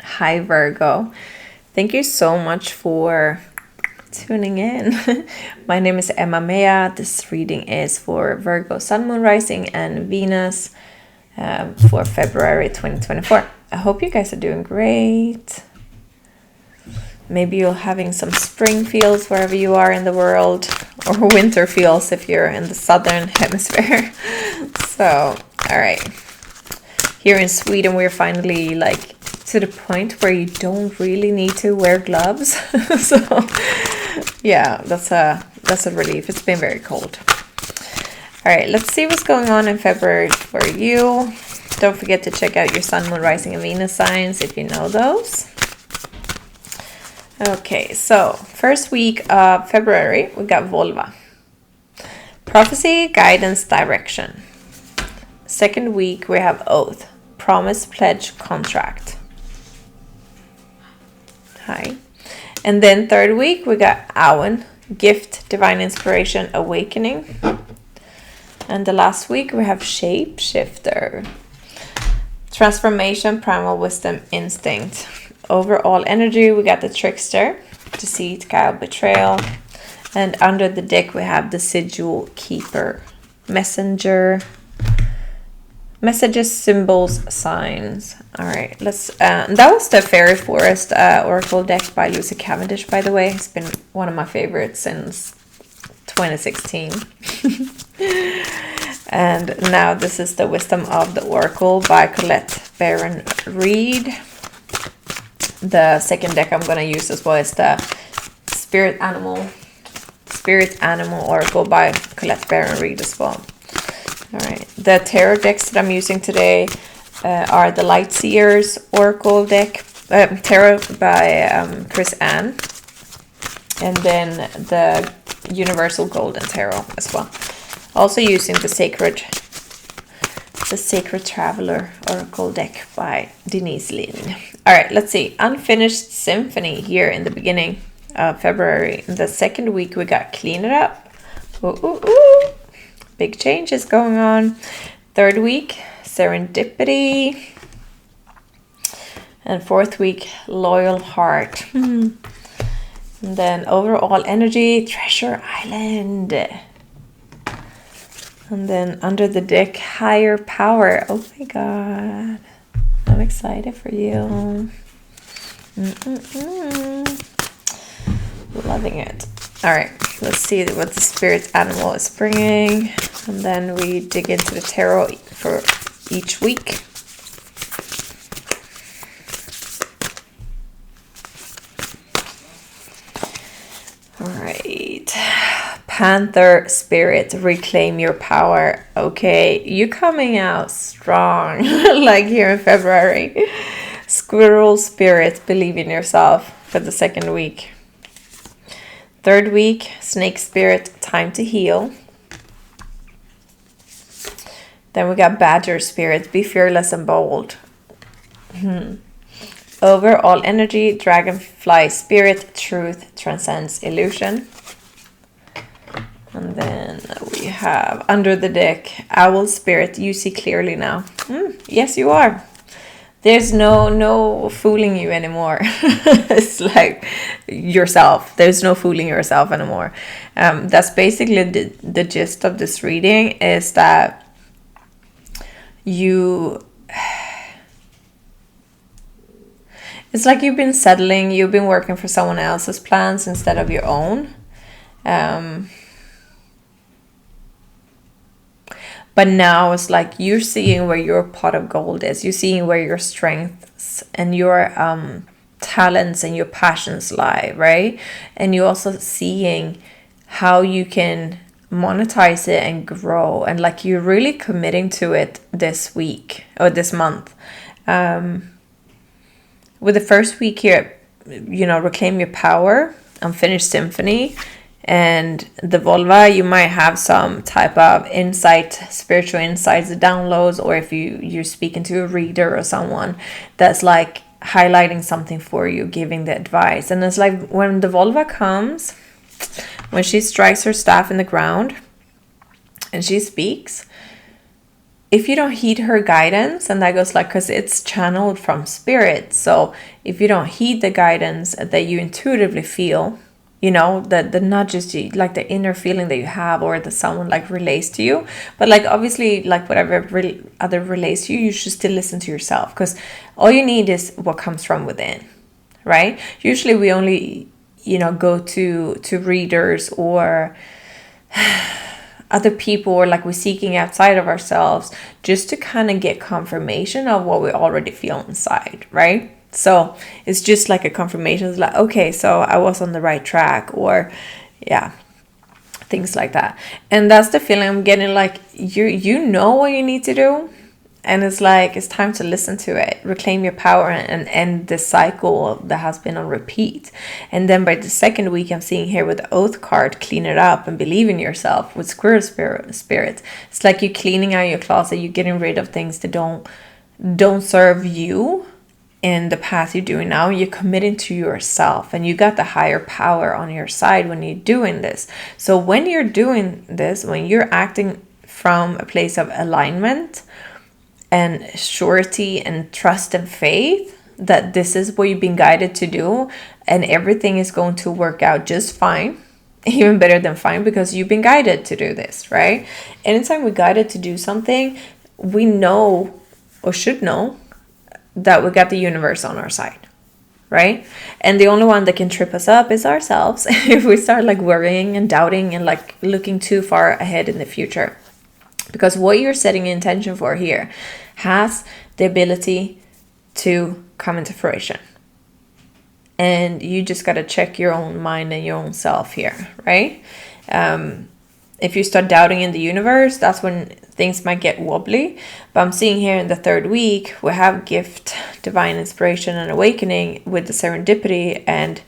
Hi, Virgo. Thank you so much for tuning in. My name is Mejah. This reading is for Virgo, Sun, Moon, Rising, and Venus for February 2024. I hope you guys are doing great. Maybe you're having some spring feels wherever you are in the world, or winter feels if you're in the southern hemisphere. So, all right. Here in Sweden, we're finally to the point where you don't really need to wear gloves. So yeah, that's a relief. It's been very cold. All right, let's see what's going on in February for you. Don't forget to check out your Sun, Moon, Rising, and Venus signs if you know those. Okay, so first week of February, we got Volva. Prophecy, guidance, direction. Second week, we have Oath. Promise, pledge, contract. Hi. And then third week, we got Awen. Gift, divine inspiration, awakening. And the last week, we have Shape Shifter. Transformation, primal wisdom, instinct. Overall energy, we got the Trickster. Deceit, guile, betrayal. And under the deck, we have the Sigil Keeper. Messenger. Messages, symbols, signs. All right, let's. That was the Fairy Forest Oracle deck by Lucy Cavendish, by the way. It's been one of my favorites since 2016. And now this is the Wisdom of the Oracle by Colette Baron Reed. The second deck I'm gonna use as well is the Spirit Animal Oracle by Colette Baron Reed as well. All right, the tarot decks that I'm using today are the Light Seers Oracle deck, tarot by Chris Ann, and then the Universal Golden Tarot as well. Also using the Sacred Traveler Oracle deck by Denise Lin. All right, let's see. Unfinished Symphony here in the beginning of February. In the second week, we got Clean It Up. Ooh, ooh, ooh. Big changes going on. Third week, Serendipity. And fourth week, Loyal Heart. And then overall energy, Treasure Island. And then under the deck, Higher Power. Oh my God. I'm excited for you. Loving it. All right, let's see what the spirit animal is bringing. And then we dig into the tarot for each week. All right. Panther Spirit, reclaim your power. Okay, you're coming out strong, like here in February. Squirrel Spirit, believe in yourself for the second week. Third week, Snake Spirit, time to heal. Then we got Badger Spirit, be fearless and bold. Overall energy, Dragonfly Spirit, truth transcends illusion. And then we have under the deck, Owl Spirit, you see clearly now. Yes, you are. There's no fooling you anymore. It's like yourself. There's no fooling yourself anymore. That's basically the gist of this reading, is that it's like you've been settling, you've been working for someone else's plans instead of your own. But now it's like you're seeing where your pot of gold is. You're seeing where your strengths and your talents and your passions lie, right? And you're also seeing how you can monetize it and grow. And like you're really committing to it this week or this month. With the first week here, reclaim your power, unfinished symphony. And the Volva, you might have some type of insight, spiritual insights, downloads, or if you're speaking to a reader or someone that's like highlighting something for you, giving the advice. And it's like when the Volva comes, when she strikes her staff in the ground and she speaks, if you don't heed her guidance, and that goes like, because it's channeled from spirit. So if you don't heed the guidance that you intuitively feel, you know, the not just like the inner feeling that you have, or that someone like relates to you, but like obviously like whatever other relates to you, you should still listen to yourself, because all you need is what comes from within, right? Usually we only, you know, go to readers or other people, or like we're seeking outside of ourselves just to kind of get confirmation of what we already feel inside, right? So it's just like a confirmation. It's like, okay, so I was on the right track, or yeah, things like that. And that's the feeling I'm getting, like you know what you need to do, and it's like it's time to listen to it, reclaim your power, and end this cycle that has been on repeat. And then by the second week, I'm seeing here with the oath card, clean it up and believe in yourself with squirrel spirit. It's like you're cleaning out your closet, you're getting rid of things that don't serve you in the path you're doing now. You're committing to yourself, and you got the higher power on your side when you're doing this. So when you're doing this, when you're acting from a place of alignment and surety and trust and faith that this is what you've been guided to do, and everything is going to work out just fine, even better than fine, because you've been guided to do this, right? Anytime we're guided to do something, we know, or should know, that we got the universe on our side, right? And the only one that can trip us up is ourselves if we start like worrying and doubting and like looking too far ahead in the future. Because what you're setting intention for here has the ability to come into fruition. And you just got to check your own mind and your own self here, right? If you start doubting in the universe, that's when things might get wobbly. But I'm seeing here in the third week, we have gift, divine inspiration, and awakening with the serendipity and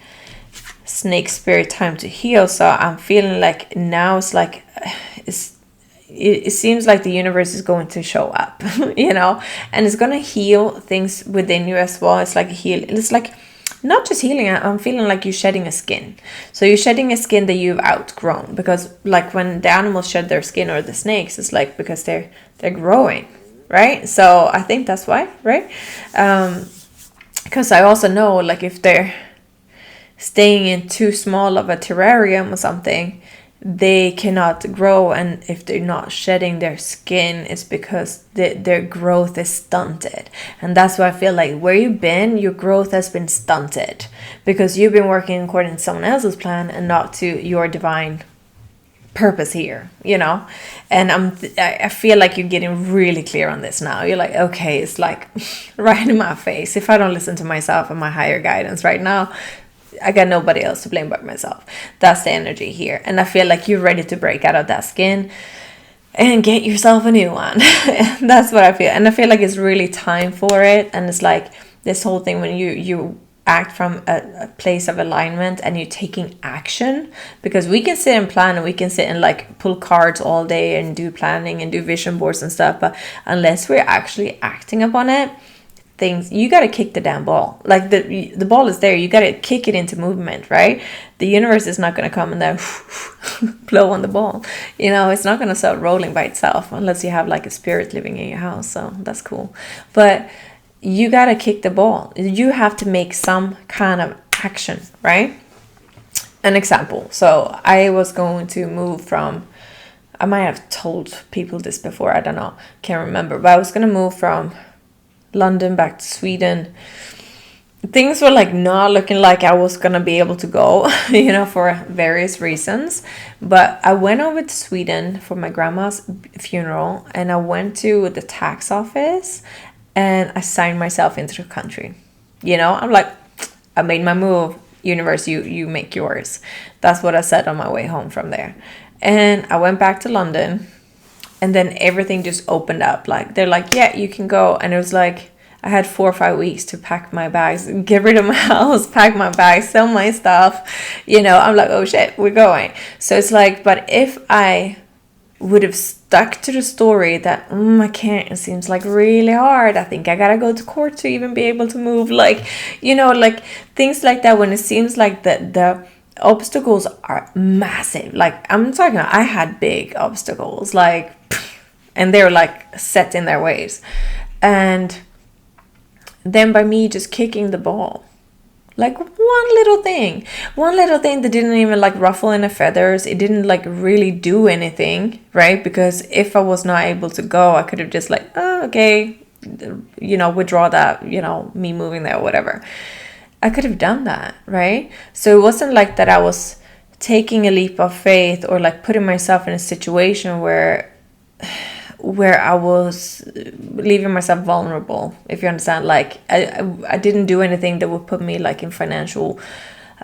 snake spirit time to heal. So I'm feeling like now it's like, it seems like the universe is going to show up, you know, and it's going to heal things within you as well. It's like it's like not just healing. I'm feeling like you're shedding a skin. So you're shedding a skin that you've outgrown, because like when the animals shed their skin, or the snakes, it's like because they're growing, right? So I think that's why, right? Because I also know, like, if they're staying in too small of a terrarium or something, they cannot grow. And if they're not shedding their skin, it's because their growth is stunted. And that's why I feel like where you've been, your growth has been stunted, because you've been working according to someone else's plan and not to your divine purpose here, you know. And I feel like you're getting really clear on this now. You're like, okay, it's like right in my face. If I don't listen to myself and my higher guidance right now, I got nobody else to blame but myself. That's the energy here. And I feel like you're ready to break out of that skin and get yourself a new one. That's what I feel. And I feel like it's really time for it. And it's like this whole thing when you act from a place of alignment and you're taking action. Because we can sit and plan, and we can sit and like pull cards all day and do planning and do vision boards and stuff. But unless we're actually acting upon it, you got to kick the damn ball. Like the ball is there, you got to kick it into movement, right? The universe is not going to come and then blow on the ball, you know. It's not going to start rolling by itself unless you have like a spirit living in your house. So that's cool, but you got to kick the ball. You have to make some kind of action, right? An example, so I was going to move from, I might have told people this before, I don't know, can't remember, but I was going to move from London back to Sweden. Things were like not looking like I was gonna be able to go, you know, for various reasons. But I went over to Sweden for my grandma's funeral, and I went to the tax office and I signed myself into the country. You know, I'm like, I made my move. Universe, you make yours. That's what I said on my way home from there. And I went back to London. And then everything just opened up. Like, they're like, yeah, you can go. And it was like, I had 4 or 5 weeks to pack my bags, get rid of my house, pack my bags, sell my stuff. You know, I'm like, oh shit, we're going. So it's like, but if I would have stuck to the story that, I can't, it seems like really hard. I think I gotta go to court to even be able to move. Like, you know, like things like that, when it seems like the obstacles are massive. Like, I'm talking, I had big obstacles, like and they're like set in their ways. And then by me just kicking the ball, like one little thing that didn't even like ruffle any feathers, it didn't like really do anything, right? Because if I was not able to go, I could have just like, oh, okay, you know, withdraw that, you know, me moving there or whatever. I could have done that, right? So it wasn't like that I was taking a leap of faith or like putting myself in a situation where I was leaving myself vulnerable, if you understand. Like I didn't do anything that would put me like in financial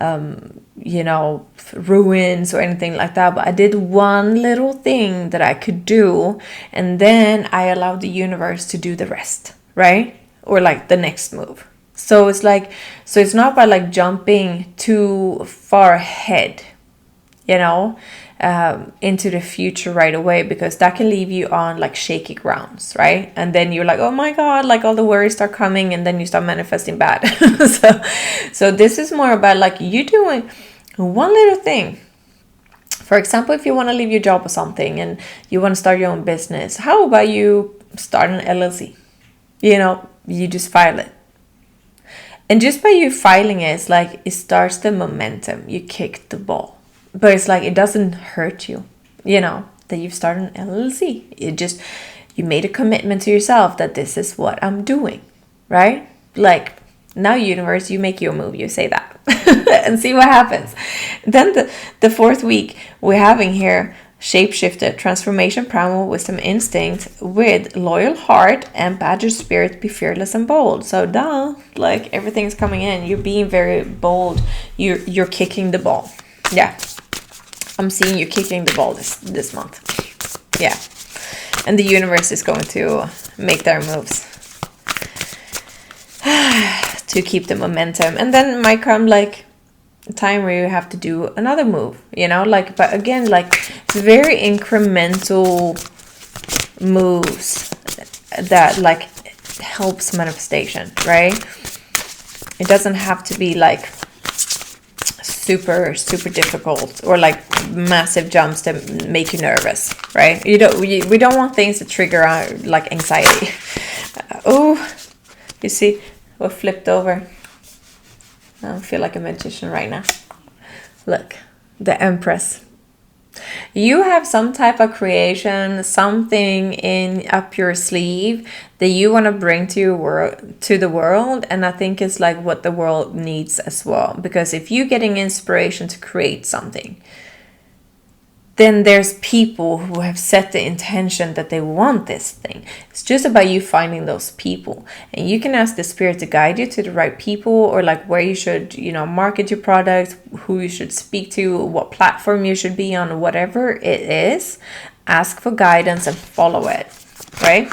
you know, ruins or anything like that, but I did one little thing that I could do, and then I allowed the universe to do the rest, right? Or like the next move. So it's like, so it's not by like jumping too far ahead, you know, into the future right away, because that can leave you on like shaky grounds, right? And then you're like, oh my God, like all the worries start coming, and then you start manifesting bad. so this is more about like you doing one little thing. For example, if you want to leave your job or something and you want to start your own business, how about you start an LLC? You know, you just file it. And just by you filing it, it's like it starts the momentum. You kick the ball. But it's like it doesn't hurt you, you know, that you've started an LLC. It just, you made a commitment to yourself that this is what I'm doing, right? Like, now universe, you make your move, you say that and see what happens. Then the fourth week we're having here, shapeshifter, transformation, primal wisdom, instinct with loyal heart and badger spirit, be fearless and bold. So like everything's coming in. You're being very bold. You're kicking the ball. Yeah. I'm seeing you kicking the ball this month. Yeah. And the universe is going to make their moves to keep the momentum. And then might come like a time where you have to do another move, you know, like, but again, like it's very incremental moves that like helps manifestation, right? It doesn't have to be like super difficult or like massive jumps that make you nervous, right? We don't want things to trigger our like anxiety. Oh, you see what flipped over? I feel like a magician right now. Look, the Empress. You have some type of creation, something up your sleeve that you want to bring to the world, and I think it's like what the world needs as well. Because if you're getting inspiration to create something, then there's people who have set the intention that they want this thing. It's just about you finding those people, and you can ask the spirit to guide you to the right people, or like where you should, you know, market your product, who you should speak to, what platform you should be on, whatever it is. Ask for guidance and follow it, right?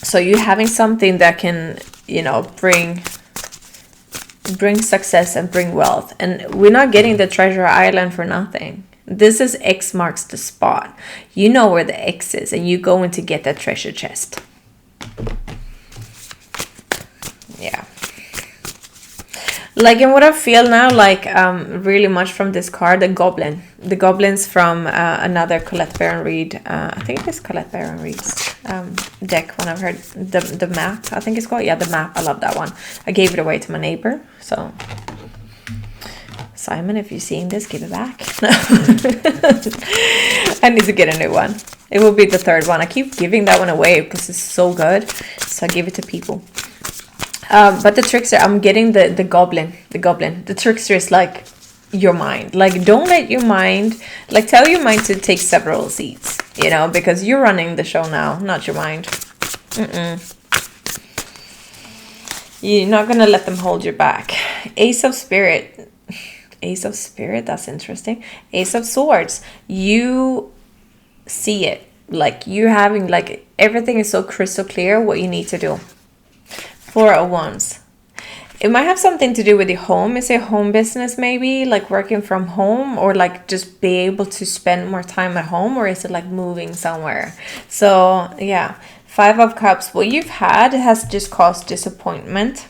So you having something that can, you know, bring success and bring wealth. And we're not getting the treasure island for nothing. This is X marks the spot. You know where the X is, and you're going to get that treasure chest. Yeah. Like, and what I feel now, like really much from this card, the goblins from another Colette Baron read. I think it's Colette Baron reads deck. When I've heard the map, I think it's called. Yeah, the map. I love that one. I gave it away to my neighbor. So Simon, if you're seeing this, give it back. I need to get a new one. It will be the third one. I keep giving that one away because it's so good. So I give it to people. But the trickster, I'm getting the goblin. The trickster is like your mind. Like, don't let your mind, like, tell your mind to take several seats, you know, because you're running the show now, not your mind. You're not going to let them hold you back. Ace of Spirit, that's interesting. Ace of Swords, you see it. Like, you're having, like, everything is so crystal clear what you need to do. Four of Wands. It might have something to do with your home. Is it home business maybe? Like working from home, or like just be able to spend more time at home, or is it like moving somewhere? So yeah, Five of Cups. What you've had has just caused disappointment.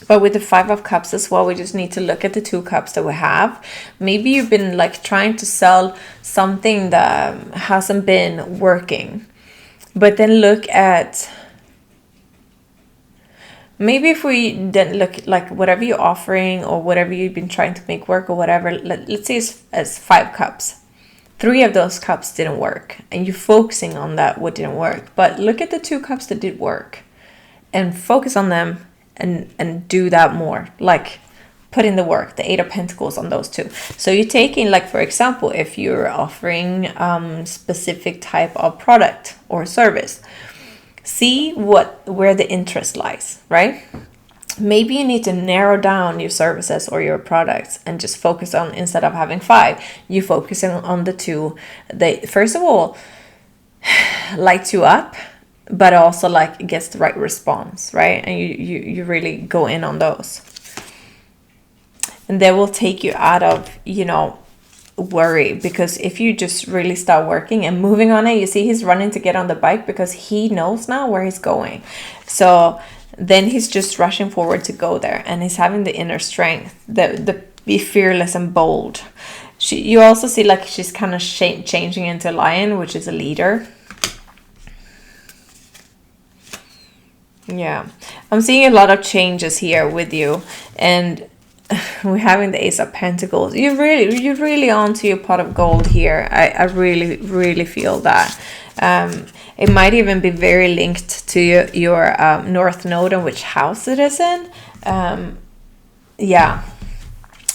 But with the 5 of Cups as well, we just need to look at the 2 cups that we have. Maybe you've been like trying to sell something that hasn't been working. But then look at, maybe if we then look like whatever you're offering or whatever you've been trying to make work or whatever, let's say as 5 cups. 3 of those cups didn't work and you're focusing on that what didn't work. But look at the 2 cups that did work and focus on them and do that more. Like put in the work, the 8 of Pentacles on those 2. So you're taking, like, for example, if you're offering specific type of product or service, see where the interest lies, right? Maybe you need to narrow down your services or your products and just focus on, instead of having 5, you focusing on the 2. They, first of all, light you up, but also like gets the right response, right? And you really go in on those. And they will take you out of, you know, worry. Because if you just really start working and moving on it, you see he's running to get on the bike because he knows now where he's going. So then he's just rushing forward to go there, and he's having the inner strength, the be fearless and bold. You also see like she's kind of changing into a lion, which is a leader. Yeah, I'm seeing a lot of changes here with you, and we're having the Ace of Pentacles. You're really onto your pot of gold here. I really feel that. It might even be very linked to your North Node and which house it is in. Yeah,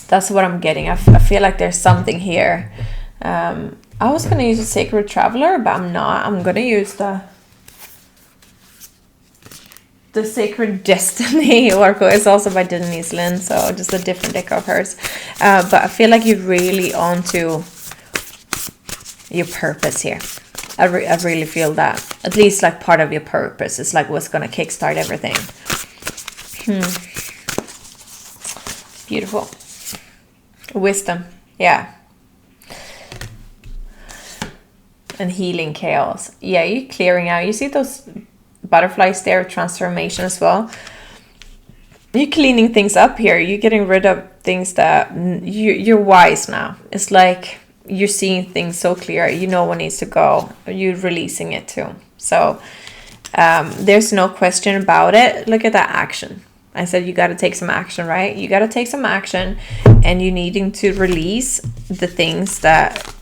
that's what I'm getting. I feel like there's something here. I was going to use a Sacred Traveler, but I'm not. I'm going to use the Sacred Destiny Oracle. Is also by Denise Lynn, so just a different deck of hers. But I feel like you're really onto your purpose here. I really feel that. At least like part of your purpose is like what's going to kickstart everything. Beautiful. Wisdom. Yeah. And healing chaos. Yeah, you're clearing out. You see those butterflies there, transformation as well. You're cleaning things up here. You're getting rid of things that you're wise now. It's like you're seeing things so clear. You know what needs to go. You're releasing it too. So there's no question about it. Look at that action. I said you got to take some action, right? You got to take some action, and you needing to release the things that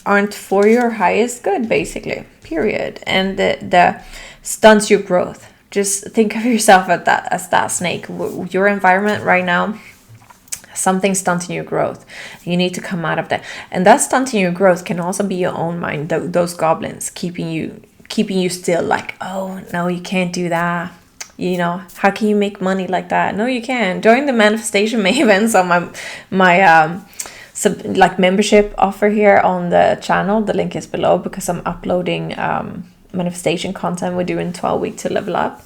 aren't for your highest good, basically, period. And the stunts your growth. Just think of yourself as that snake. Your environment right now, something stunting your growth. You need to come out of that. And that stunting your growth can also be your own mind. Those goblins keeping you still, like, oh no, you can't do that. You know, how can you make money like that? No, you can't. Join the Manifestation Mavens on my like membership offer here on the channel. The link is below, because I'm uploading manifestation content. We're doing 12 weeks to level up.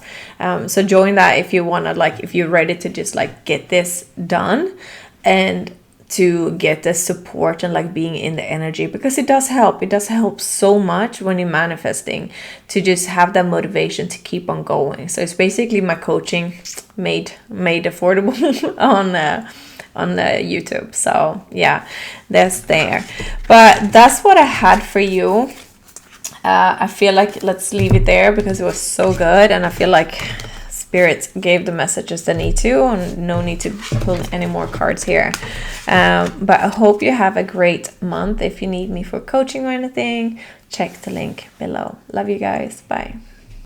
So join that if you want to, like, if you're ready to just like get this done and to get the support and like being in the energy, because it does help. It does help so much when you're manifesting to just have that motivation to keep on going. So it's basically my coaching made affordable on the YouTube. So yeah, that's there. But that's what I had for you. I feel like let's leave it there because it was so good, and I feel like Spirit gave the messages they need to, and no need to pull any more cards here. But I hope you have a great month. If you need me for coaching or anything, check the link below. Love you guys. Bye.